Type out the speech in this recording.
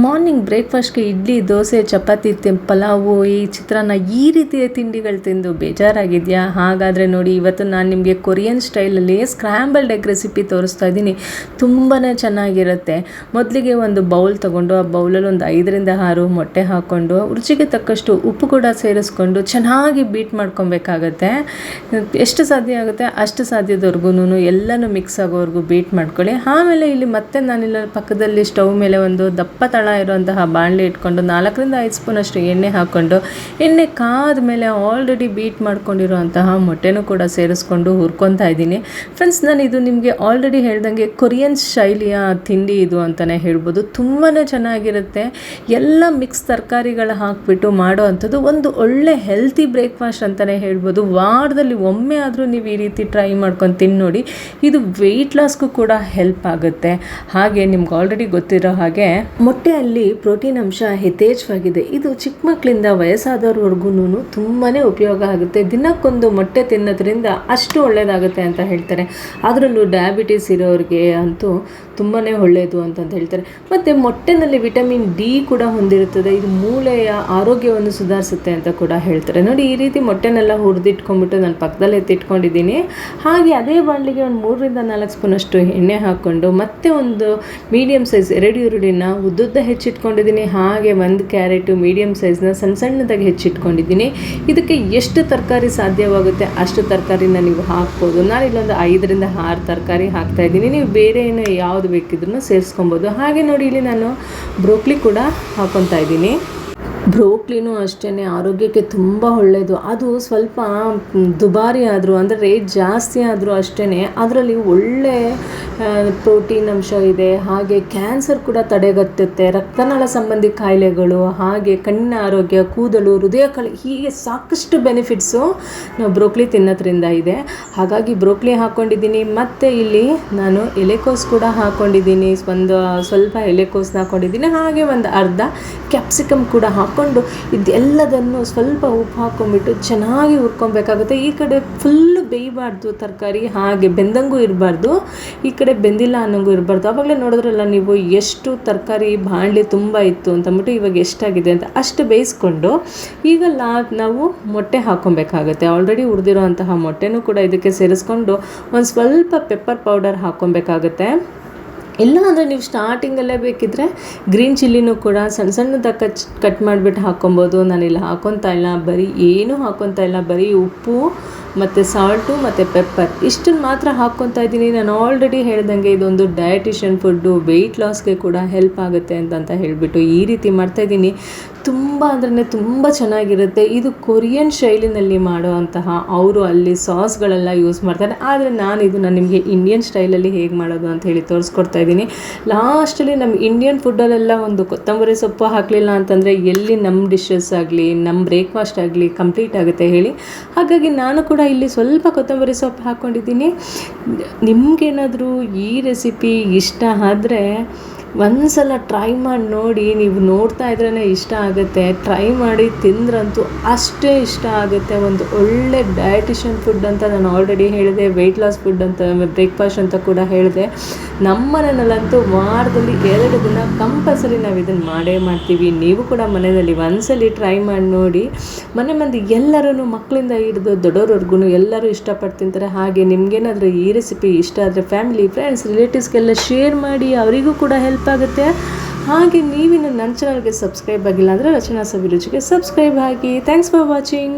Morning ಬ್ರೇಕ್ಫಾಸ್ಟ್‌ಗೆ idli, dosa, chapati, pulao, ಈ ಚಿತ್ರಾನ್ನ ಈ ರೀತಿಯ ತಿಂಡಿಗಳು ತಿಂದು ಬೇಜಾರಾಗಿದೆಯಾ? ಹಾಗಾದರೆ ನೋಡಿ, ಇವತ್ತು ನಾನು ನಿಮಗೆ ಕೊರಿಯನ್ ಸ್ಟೈಲಲ್ಲಿ ಸ್ಕ್ರ್ಯಾಂಬಲ್ಡ್ ಎಗ್ ರೆಸಿಪಿ ತೋರಿಸ್ತಾ ಇದ್ದೀನಿ. ತುಂಬಾ ಚೆನ್ನಾಗಿರುತ್ತೆ. ಮೊದಲಿಗೆ ಒಂದು ಬೌಲ್ ತೊಗೊಂಡು ಆ ಬೌಲಲ್ಲಿ ಒಂದು 5ರಿಂದ 6 ಮೊಟ್ಟೆ ಹಾಕ್ಕೊಂಡು ರುಚಿಗೆ ತಕ್ಕಷ್ಟು ಉಪ್ಪು ಕೂಡ ಸೇರಿಸ್ಕೊಂಡು ಚೆನ್ನಾಗಿ ಬೀಟ್ ಮಾಡ್ಕೊಬೇಕಾಗತ್ತೆ. ಎಷ್ಟು ಸಾಧ್ಯ ಆಗುತ್ತೆ ಅಷ್ಟು ಸಾಧ್ಯದವರೆಗೂ ಎಲ್ಲನೂ ಮಿಕ್ಸ್ ಆಗೋವರೆಗೂ ಬೀಟ್ ಮಾಡ್ಕೊಳ್ಳಿ. ಆಮೇಲೆ ಇಲ್ಲಿ ಮತ್ತೆ ನಾನಿಲ್ಲ ಪಕ್ಕದಲ್ಲಿ ಸ್ಟವ್ ಮೇಲೆ ಒಂದು ದಪ್ಪ ತಳ ಇರುವಂತಹ ಬಾಣಲೆ ಇಟ್ಕೊಂಡು 4ರಿಂದ 5 ಸ್ಪೂನಷ್ಟು ಎಣ್ಣೆ ಹಾಕ್ಕೊಂಡು ಎಣ್ಣೆ ಕಾದ ಮೇಲೆ ಆಲ್ರೆಡಿ ಬೀಟ್ ಮಾಡ್ಕೊಂಡಿರುವಂತಹ ಮೊಟ್ಟೆನೂ ಕೂಡ ಸೇರಿಸ್ಕೊಂಡು ಹುರ್ಕೊತಾ ಇದ್ದೀನಿ. ಫ್ರೆಂಡ್ಸ್, ನಾನು ಇದು ನಿಮಗೆ ಆಲ್ರೆಡಿ ಹೇಳ್ದಂಗೆ ಕೊರಿಯನ್ ಶೈಲಿಯ ತಿಂಡಿ ಇದು ಅಂತಲೇ ಹೇಳ್ಬೋದು. ತುಂಬಾ ಚೆನ್ನಾಗಿರುತ್ತೆ. ಎಲ್ಲ ಮಿಕ್ಸ್ ತರಕಾರಿಗಳು ಹಾಕಿಬಿಟ್ಟು ಮಾಡೋ ಅಂಥದ್ದು ಒಂದು ಒಳ್ಳೆ ಹೆಲ್ತಿ ಬ್ರೇಕ್ಫಾಸ್ಟ್ ಅಂತಲೇ ಹೇಳ್ಬೋದು. ವಾರದಲ್ಲಿ ಒಮ್ಮೆ ಆದರೂ ನೀವು ಈ ರೀತಿ ಟ್ರೈ ಮಾಡ್ಕೊಂಡು ತಿಂದು ನೋಡಿ. ಇದು ವೆಯ್ಟ್ ಲಾಸ್ಗೂ ಕೂಡ ಹೆಲ್ಪ್ ಆಗುತ್ತೆ. ಹಾಗೆ ನಿಮ್ಗೆ ಆಲ್ರೆಡಿ ಗೊತ್ತಿರೋ ಹಾಗೆ ಮೊಟ್ಟೆಯಲ್ಲಿ ಪ್ರೋಟೀನ್ ಅಂಶ ಯಥೇಚ್ಛವಾಗಿದೆ. ಇದು ಚಿಕ್ಕ ಮಕ್ಕಳಿಂದ ವಯಸ್ಸಾದವ್ರವರೆಗೂ ತುಂಬಾ ಉಪಯೋಗ ಆಗುತ್ತೆ. ದಿನಕ್ಕೊಂದು ಮೊಟ್ಟೆ ತಿನ್ನೋದ್ರಿಂದ ಅಷ್ಟು ಒಳ್ಳೆಯದಾಗುತ್ತೆ ಅಂತ ಹೇಳ್ತಾರೆ. ಅದರಲ್ಲೂ ಡಯಾಬಿಟೀಸ್ ಇರೋರಿಗೆ ಅಂತೂ ತುಂಬಾ ಒಳ್ಳೆಯದು ಅಂತಂತ ಹೇಳ್ತಾರೆ. ಮತ್ತು ಮೊಟ್ಟೆನಲ್ಲಿ ವಿಟಮಿನ್ ಡಿ ಕೂಡ ಹೊಂದಿರುತ್ತದೆ. ಇದು ಮೂಳೆಯ ಆರೋಗ್ಯವನ್ನು ಸುಧಾರಿಸುತ್ತೆ ಅಂತ ಕೂಡ ಹೇಳ್ತಾರೆ. ನೋಡಿ, ಈ ರೀತಿ ಮೊಟ್ಟೆನೆಲ್ಲ ಹುರಿದಿಟ್ಕೊಂಡ್ಬಿಟ್ಟು ನಾನು ಪಕ್ಕದಲ್ಲಿ ಎತ್ತಿಟ್ಕೊಂಡಿದ್ದೀನಿ. ಹಾಗೆ ಅದೇ ಬಾಣಲಿಗೆ ಒಂದು 3ರಿಂದ 4 ಸ್ಪೂನಷ್ಟು ಎಣ್ಣೆ ಹಾಕ್ಕೊಂಡು ಮತ್ತೆ ಒಂದು ಮೀಡಿಯಮ್ ಸೈಜ್ 2 ಈರುಳ್ಳಿನ ಉದ್ದುದ್ದ ಹೆಚ್ಚಿಟ್ಕೊಂಡಿದ್ದೀನಿ. ಹಾಗೆ 1 ಕ್ಯಾರೆಟು ಮೀಡಿಯಮ್ ಸೈಜ್ನ ಸಣ್ಣದಾಗಿ ಹೆಚ್ಚಿಟ್ಕೊಂಡಿದ್ದೀನಿ. ಇದಕ್ಕೆ ಎಷ್ಟು ತರಕಾರಿ ಸಾಧ್ಯವಾಗುತ್ತೆ ಅಷ್ಟು ತರಕಾರಿನ ನೀವು ಹಾಕ್ಬೋದು. ನಾನು ಇಲ್ಲೊಂದು 5ರಿಂದ 6 ತರಕಾರಿ ಹಾಕ್ತಾಯಿದ್ದೀನಿ. ನೀವು ಬೇರೆ ಏನು ಯಾವುದು ಬೇಕಿದ್ರೂ ಸೇರಿಸ್ಕೊಬೋದು. ಹಾಗೆ ನೋಡಿ, ಇಲ್ಲಿ ನಾನು ಬ್ರೋಕ್ಲಿ ಕೂಡ ಹಾಕ್ಕೊತಾ ಇದ್ದೀನಿ. ಬ್ರೋಕ್ಲಿನೂ ಅಷ್ಟೇ ಆರೋಗ್ಯಕ್ಕೆ ತುಂಬ ಒಳ್ಳೆಯದು. ಅದು ಸ್ವಲ್ಪ ದುಬಾರಿ ಆದರೂ ಅಂದರೆ ರೇಟ್ ಜಾಸ್ತಿ ಆದರೂ ಅಷ್ಟೇ ಅದರಲ್ಲಿ ಒಳ್ಳೆ ಪ್ರೋಟೀನ್ ಅಂಶ ಇದೆ. ಹಾಗೆ ಕ್ಯಾನ್ಸರ್ ಕೂಡ ತಡೆಗಟ್ಟುತ್ತೆ. ರಕ್ತನಾಳ ಸಂಬಂಧಿ ಕಾಯಿಲೆಗಳು, ಹಾಗೆ ಕಣ್ಣಿನ ಆರೋಗ್ಯ, ಕೂದಲು, ಹೃದಯ ಹೀಗೆ ಸಾಕಷ್ಟು ಬೆನಿಫಿಟ್ಸು ನಾವು ಬ್ರೋಕ್ಲಿ ತಿನ್ನೋದ್ರಿಂದ ಇದೆ. ಹಾಗಾಗಿ ಬ್ರೋಕ್ಲಿ ಹಾಕ್ಕೊಂಡಿದ್ದೀನಿ. ಮತ್ತು ಇಲ್ಲಿ ನಾನು ಎಲೆಕೋಸು ಕೂಡ ಹಾಕ್ಕೊಂಡಿದ್ದೀನಿ. ಸ್ವಲ್ಪ ಎಲೆಕೋಸನ್ನ ಹಾಕ್ಕೊಂಡಿದ್ದೀನಿ. ಹಾಗೆ ಒಂದು ಅರ್ಧ ಕ್ಯಾಪ್ಸಿಕಮ್ ಕೂಡ ಹಾಕ್ಕೊಂಡು ಇದೆಲ್ಲದನ್ನು ಸ್ವಲ್ಪ ಉಪ್ಪು ಹಾಕ್ಕೊಂಡ್ಬಿಟ್ಟು ಚೆನ್ನಾಗಿ ಹುರ್ಕೊಬೇಕಾಗುತ್ತೆ. ಈ ಕಡೆ ಫುಲ್ಲು ಬೇಯಬಾರ್ದು ತರಕಾರಿ, ಹಾಗೆ ಬೆಂದಂಗೂ ಇರಬಾರ್ದು, ಈ ಕಡೆ ಬೆಂದಿಲ್ಲ ಅನ್ನೋಂಗೂ ಇರಬಾರ್ದು. ಆವಾಗಲೇ ನೋಡಿದ್ರಲ್ಲ ನೀವು ಎಷ್ಟು ತರಕಾರಿ ಬಾಣಲೆ ತುಂಬ ಇತ್ತು ಅಂತಂದ್ಬಿಟ್ಟು ಇವಾಗ ಎಷ್ಟಾಗಿದೆ ಅಂತ. ಅಷ್ಟು ಬೇಯಿಸ್ಕೊಂಡು ಈಗ ನಾವು ಮೊಟ್ಟೆ ಹಾಕ್ಕೊಬೇಕಾಗುತ್ತೆ. ಆಲ್ರೆಡಿ ಹುರಿದಿರೋಂತಹ ಮೊಟ್ಟೆನೂ ಕೂಡ ಇದಕ್ಕೆ ಸೇರಿಸ್ಕೊಂಡು ಒಂದು ಸ್ವಲ್ಪ ಪೆಪ್ಪರ್ ಪೌಡರ್ ಹಾಕ್ಕೊಬೇಕಾಗುತ್ತೆ. ಇಲ್ಲ ಅಂದರೆ ನೀವು ಸ್ಟಾರ್ಟಿಂಗಲ್ಲೇ ಬೇಕಿದ್ದರೆ ಗ್ರೀನ್ ಚಿಲ್ಲಿನೂ ಕೂಡ ಸಣ್ಣದಾಗಿ ಕಟ್ ಮಾಡಿಬಿಟ್ಟು ಹಾಕ್ಕೊಬೋದು. ನಾನಿಲ್ಲಿ ಹಾಕ್ಕೊತಾ ಇಲ್ಲ, ಏನೂ ಹಾಕ್ಕೊತಾ ಇಲ್ಲ, ಬರೀ ಉಪ್ಪು ಮತ್ತು ಸಾಲ್ಟು ಮತ್ತು ಪೆಪ್ಪರ್ ಇಷ್ಟನ್ನು ಮಾತ್ರ ಹಾಕ್ಕೊತಾ ಇದ್ದೀನಿ. ನಾನು ಆಲ್ರೆಡಿ ಹೇಳ್ದಂಗೆ ಇದೊಂದು ಡಯಟಿಷಿಯನ್ ಫುಡ್ಡು, ವೆಯ್ಟ್ ಲಾಸ್ಗೆ ಕೂಡ ಹೆಲ್ಪ್ ಆಗುತ್ತೆ ಅಂತ ಹೇಳಿಬಿಟ್ಟು ಈ ರೀತಿ ಮಾಡ್ತಾಯಿದ್ದೀನಿ. ತುಂಬ ಅಂದ್ರೆ ತುಂಬ ಚೆನ್ನಾಗಿರುತ್ತೆ. ಇದು ಕೊರಿಯನ್ ಶೈಲಿನಲ್ಲಿ ಮಾಡುವಂತಹ ಅವರು ಅಲ್ಲಿ ಸಾಸ್ಗಳೆಲ್ಲ ಯೂಸ್ ಮಾಡ್ತಾರೆ. ಆದರೆ ನಾನು ಇದನ್ನು ನಿಮಗೆ ಇಂಡಿಯನ್ ಸ್ಟೈಲಲ್ಲಿ ಹೇಗೆ ಮಾಡೋದು ಅಂತ ಹೇಳಿ ತೋರಿಸ್ಕೊಡ್ತಾ ಇದ್ದೀನಿ. ಲಾಸ್ಟಲ್ಲಿ ನಮ್ಮ ಇಂಡಿಯನ್ ಫುಡ್ಡಲ್ಲೆಲ್ಲ ಒಂದು ಕೊತ್ತಂಬರಿ ಸೊಪ್ಪು ಹಾಕಲಿಲ್ಲ ಅಂತಂದರೆ ಎಲ್ಲಿ ನಮ್ಮ ಡಿಶಸ್ ಆಗಲಿ ನಮ್ಮ ಬ್ರೇಕ್ಫಾಸ್ಟ್ ಆಗಲಿ ಕಂಪ್ಲೀಟ್ ಆಗುತ್ತೆ ಹೇಳಿ. ಹಾಗಾಗಿ ನಾನು ಕೂಡ ಇಲ್ಲಿ ಸ್ವಲ್ಪ ಕೊತ್ತಂಬರಿ ಸೊಪ್ಪು ಹಾಕ್ಕೊಂಡಿದ್ದೀನಿ. ನಿಮಗೇನಾದರೂ ಈ ರೆಸಿಪಿ ಇಷ್ಟ ಆದರೆ ಒಂದ್ಸಲ ಟ್ರೈ ಮಾಡಿ ನೋಡಿ. ನೀವು ನೋಡ್ತಾ ಇದ್ರೇ ಇಷ್ಟ ಆಗುತ್ತೆ. ಟ್ರೈ ಮಾಡಿ ತಿಂದ್ರಂತೂ ಅಷ್ಟೇ ಇಷ್ಟ ಆಗುತ್ತೆ. ಒಂದು ಒಳ್ಳೆ ಡಯಟಿಷಿಯನ್ ಫುಡ್ ಅಂತ ನಾನು ಆಲ್ರೆಡಿ ಹೇಳಿದೆ, ವೆಯ್ಟ್ ಲಾಸ್ ಫುಡ್ ಅಂತ, ಬ್ರೇಕ್ಫಾಸ್ಟ್ ಅಂತ ಕೂಡ ಹೇಳಿದೆ. ನಮ್ಮ ಮನೆಯಲ್ಲಂತೂ ವಾರದಲ್ಲಿ 2 ದಿನ ಕಂಪಲ್ಸರಿ ನಾವು ಇದನ್ನು ಮಾಡೇ ಮಾಡ್ತೀವಿ. ನೀವು ಕೂಡ ಮನೆಯಲ್ಲಿ ಒಂದ್ಸಲಿ ಟ್ರೈ ಮಾಡಿ ನೋಡಿ. ಮನೆ ಮಂದಿ ಎಲ್ಲರೂ ಮಕ್ಕಳಿಂದ ಹಿಡಿದು ದೊಡ್ಡವ್ರವರೆಗೂ ಎಲ್ಲರೂ ಇಷ್ಟಪಟ್ಟು ತಿಂತಾರೆ. ಹಾಗೆ ನಿಮಗೇನಾದರೂ ಈ ರೆಸಿಪಿ ಇಷ್ಟ ಆದರೆ ಫ್ಯಾಮಿಲಿ, ಫ್ರೆಂಡ್ಸ್, ರಿಲೇಟಿವ್ಸ್ಗೆಲ್ಲ ಶೇರ್ ಮಾಡಿ, ಅವರಿಗೂ ಕೂಡ ಹೆಲ್ಪ್ ಆಗುತ್ತೆ. ಹಾಗೆ ನೀವಿನ್ನು ನನ್ನ ಚಾನಲ್ಗೆ ಸಬ್ಸ್ಕ್ರೈಬ್ ಆಗಿಲ್ಲ ಅಂದರೆ ರಚನಾ ಸವಿರುಚಿಗೆ ಸಬ್ಸ್ಕ್ರೈಬ್ ಆಗಿ. Thanks for watching.